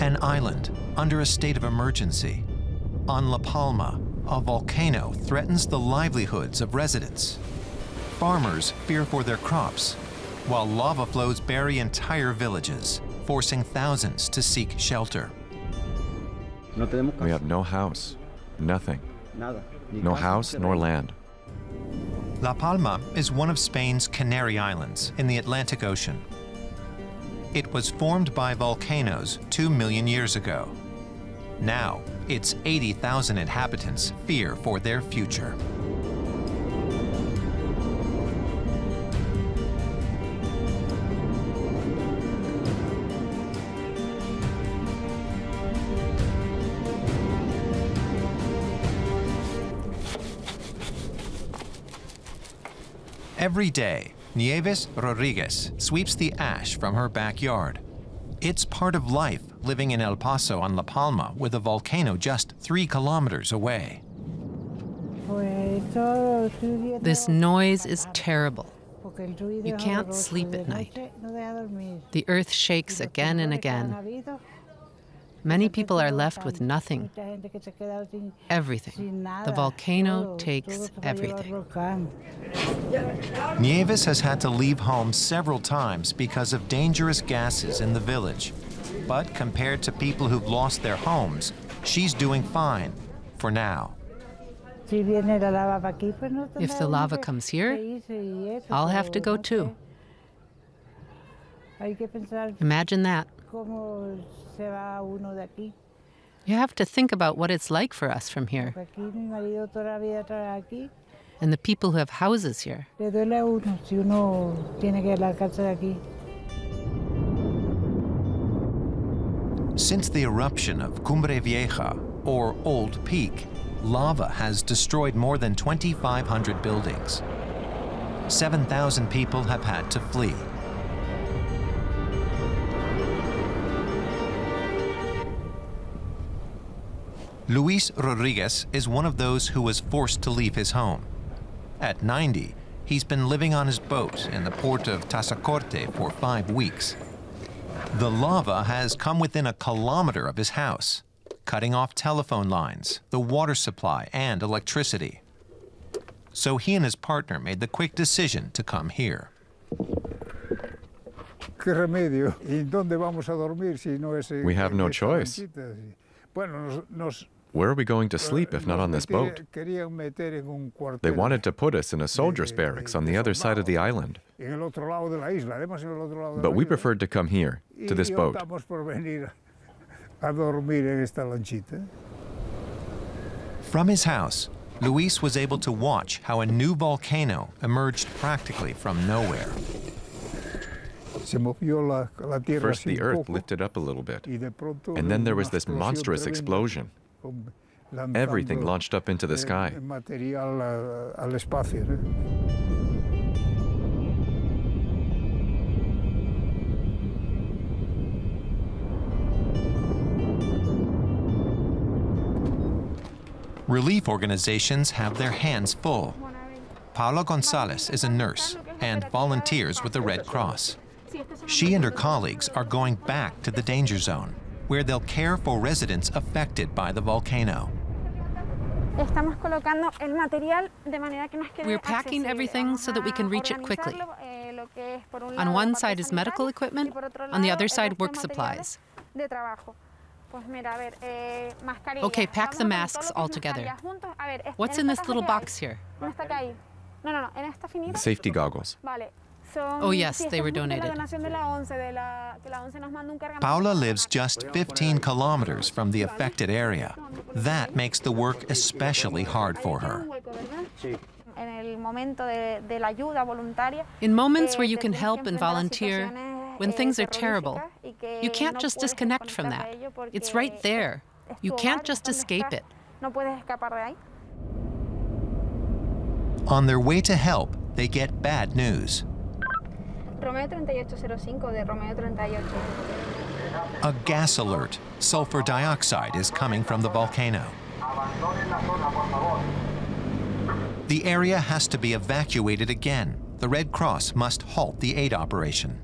an island under a state of emergency. On La Palma, a volcano threatens the livelihoods of residents. Farmers fear for their crops, while lava flows bury entire villages, forcing thousands to seek shelter. We have no house, nothing. No house nor land. La Palma is one of Spain's Canary Islands in the Atlantic Ocean. It was formed by volcanoes 2 million years ago. Now, its 80,000 inhabitants fear for their future. Every day, Nieves Rodriguez sweeps the ash from her backyard. It's part of life living in El Paso on La Palma with a volcano just 3 kilometers away. This noise is terrible. You can't sleep at night. The earth shakes again and again. Many people are left with nothing. Everything. The volcano takes everything. Nieves has had to leave home several times because of dangerous gases in the village. But compared to people who've lost their homes, she's doing fine for now. If the lava comes here, I'll have to go too. Imagine that. You have to think about what it's like for us from here. And the people who have houses here. Since the eruption of Cumbre Vieja, or Old Peak, lava has destroyed more than 2,500 buildings. 7,000 people have had to flee. Luis Rodriguez is one of those who was forced to leave his home. At 90, he's been living on his boat in the port of Tazacorte for 5 weeks. The lava has come within 1 kilometer of his house, cutting off telephone lines, the water supply, and electricity. So he and his partner made the quick decision to come here. We have no choice. Where are we going to sleep if not on this boat? They wanted to put us in a soldier's barracks on the other side of the island. But we preferred to come here, to this boat. From his house, Luis was able to watch how a new volcano emerged practically from nowhere. First, the earth lifted up a little bit, and then there was this monstrous explosion. Everything launched up into the sky. Relief organizations have their hands full. Paula Gonzalez is a nurse and volunteers with the Red Cross. She and her colleagues are going back to the danger zone, where they'll care for residents affected by the volcano. We're packing everything so that we can reach it quickly. On one side is medical equipment, on the other side work supplies. Okay, pack the masks all together. What's in this little box here? Safety goggles. Oh yes, they were donated. Paula lives just 15 kilometers from the affected area. That makes the work especially hard for her. In moments where you can help and volunteer, when things are terrible, you can't just disconnect from that. It's right there. You can't just escape it. On their way to help, they get bad news. A gas alert. Sulfur dioxide is coming from the volcano. The area has to be evacuated again. The Red Cross must halt the aid operation.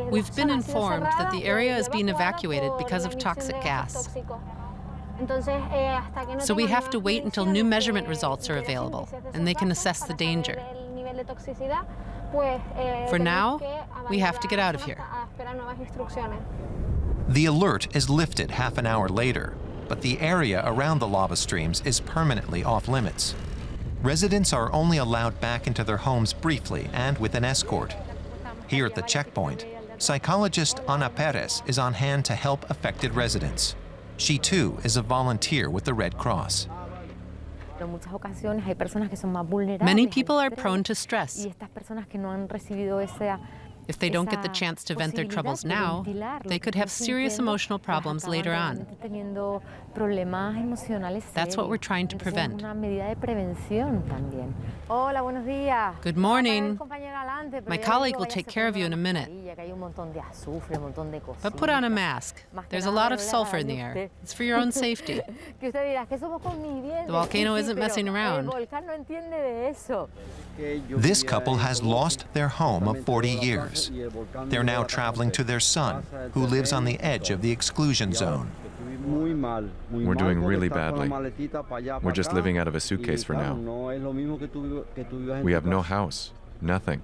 We've been informed that the area is being evacuated because of toxic gas. So we have to wait until new measurement results are available, and they can assess the danger. For now, we have to get out of here. The alert is lifted half an hour later, but the area around the lava streams is permanently off limits. Residents are only allowed back into their homes briefly and with an escort. Here at the checkpoint, psychologist Ana Perez is on hand to help affected residents. She too is a volunteer with the Red Cross. Many people are prone to stress. If they don't get the chance to vent their troubles now, they could have serious emotional problems later on. That's what we're trying to prevent. Good morning. My colleague will take care of you in a minute. But put on a mask. There's a lot of sulfur in the air. It's for your own safety. The volcano isn't messing around. This couple has lost their home of 40 years. They're now traveling to their son, who lives on the edge of the exclusion zone. We're doing really badly. We're just living out of a suitcase for now. We have no house, nothing.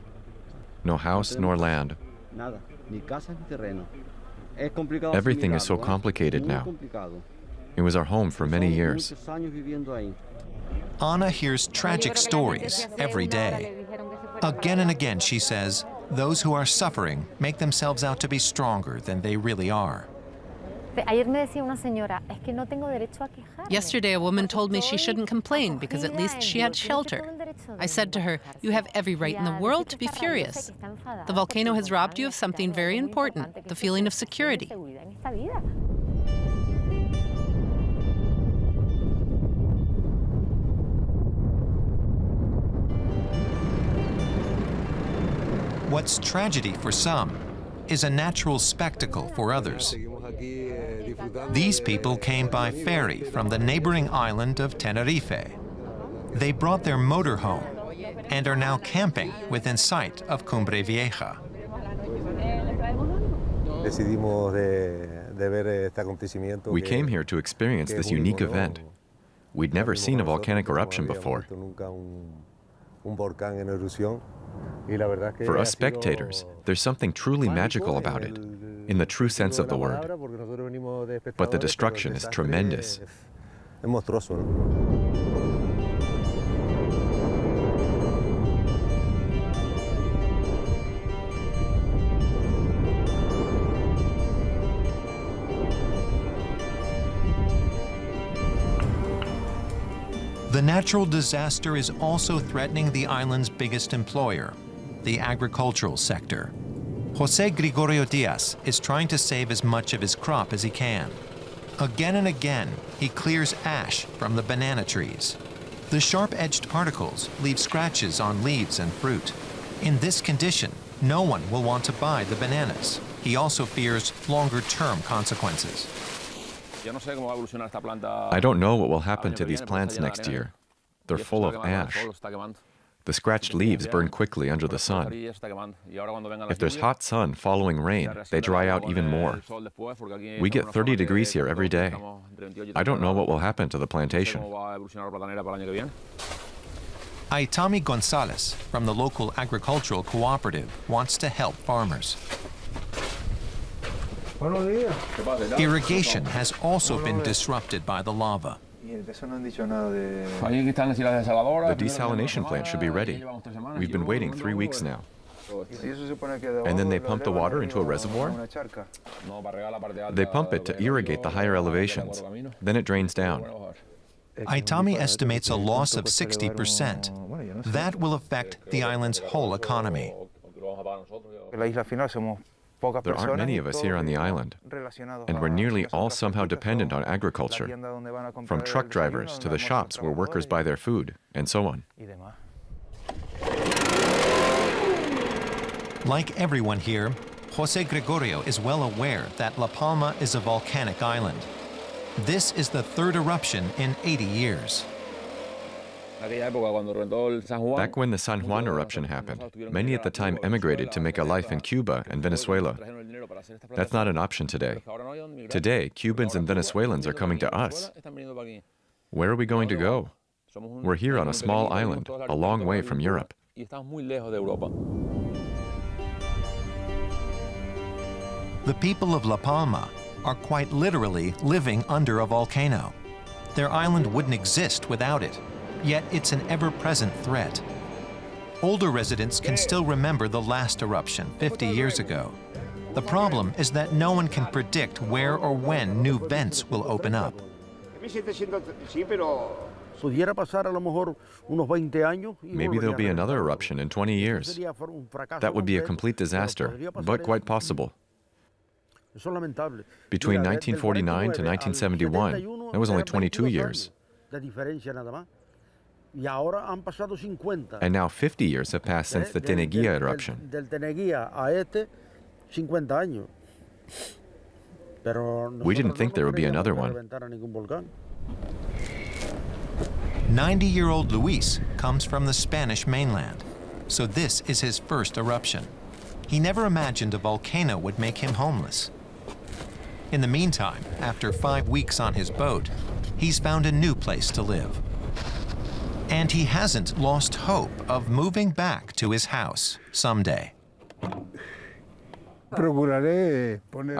No house nor land. Everything is so complicated now. It was our home for many years. Ana hears tragic stories every day. Again and again, she says, those who are suffering make themselves out to be stronger than they really are. Yesterday, a woman told me she shouldn't complain because at least she had shelter. I said to her, you have every right in the world to be furious. The volcano has robbed you of something very important, the feeling of security. What's tragedy for some is a natural spectacle for others. These people came by ferry from the neighboring island of Tenerife. They brought their motorhome and are now camping within sight of Cumbre Vieja. We came here to experience this unique event. We'd never seen a volcanic eruption before. For us spectators, there's something truly magical about it, in the true sense of the word. But the destruction is tremendous. The natural disaster is also threatening the island's biggest employer, the agricultural sector. José Gregorio Diaz is trying to save as much of his crop as he can. Again and again, he clears ash from the banana trees. The sharp-edged particles leave scratches on leaves and fruit. In this condition, no one will want to buy the bananas. He also fears longer-term consequences. I don't know what will happen to these plants next year. They're full of ash. The scratched leaves burn quickly under the sun. If there's hot sun following rain, they dry out even more. We get 30 degrees here every day. I don't know what will happen to the plantation. Aitami Gonzalez from the local agricultural cooperative wants to help farmers. Irrigation has also been disrupted by the lava. The desalination plant should be ready. We've been waiting 3 weeks now. And then they pump the water into a reservoir? They pump it to irrigate the higher elevations. Then it drains down. Aitami estimates a loss of 60%. That will affect the island's whole economy. There aren't many of us here on the island, and we're nearly all somehow dependent on agriculture, from truck drivers to the shops where workers buy their food, and so on. Like everyone here, José Gregorio is well aware that La Palma is a volcanic island. This is the third eruption in 80 years. Back when the San Juan eruption happened, many at the time emigrated to make a life in Cuba and Venezuela. That's not an option today. Today, Cubans and Venezuelans are coming to us. Where are we going to go? We're here on a small island, a long way from Europe. The people of La Palma are quite literally living under a volcano. Their island wouldn't exist without it, yet it's an ever-present threat. Older residents can still remember the last eruption 50 years ago. The problem is that no one can predict where or when new vents will open up. Maybe there'll be another eruption in 20 years. That would be a complete disaster, but quite possible. Between 1949 to 1971, that was only 22 years. And now 50 years have passed since the Teneguía eruption. We didn't think there would be another one. 90-year-old Luis comes from the Spanish mainland, so this is his first eruption. He never imagined a volcano would make him homeless. In the meantime, after 5 weeks on his boat, he's found a new place to live. And he hasn't lost hope of moving back to his house someday. I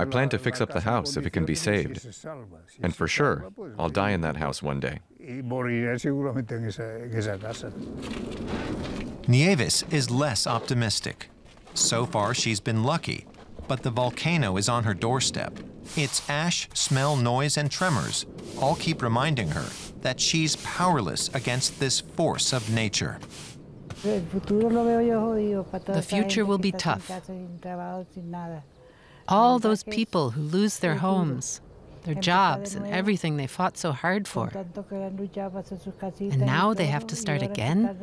plan to fix up the house if it can be saved. And for sure, I'll die in that house one day. Nieves is less optimistic. So far, she's been lucky, but the volcano is on her doorstep. Its ash, smell, noise, and tremors all keep reminding her that she's powerless against this force of nature. The future will be tough. All those people who lose their homes, their jobs, and everything they fought so hard for. And now they have to start again?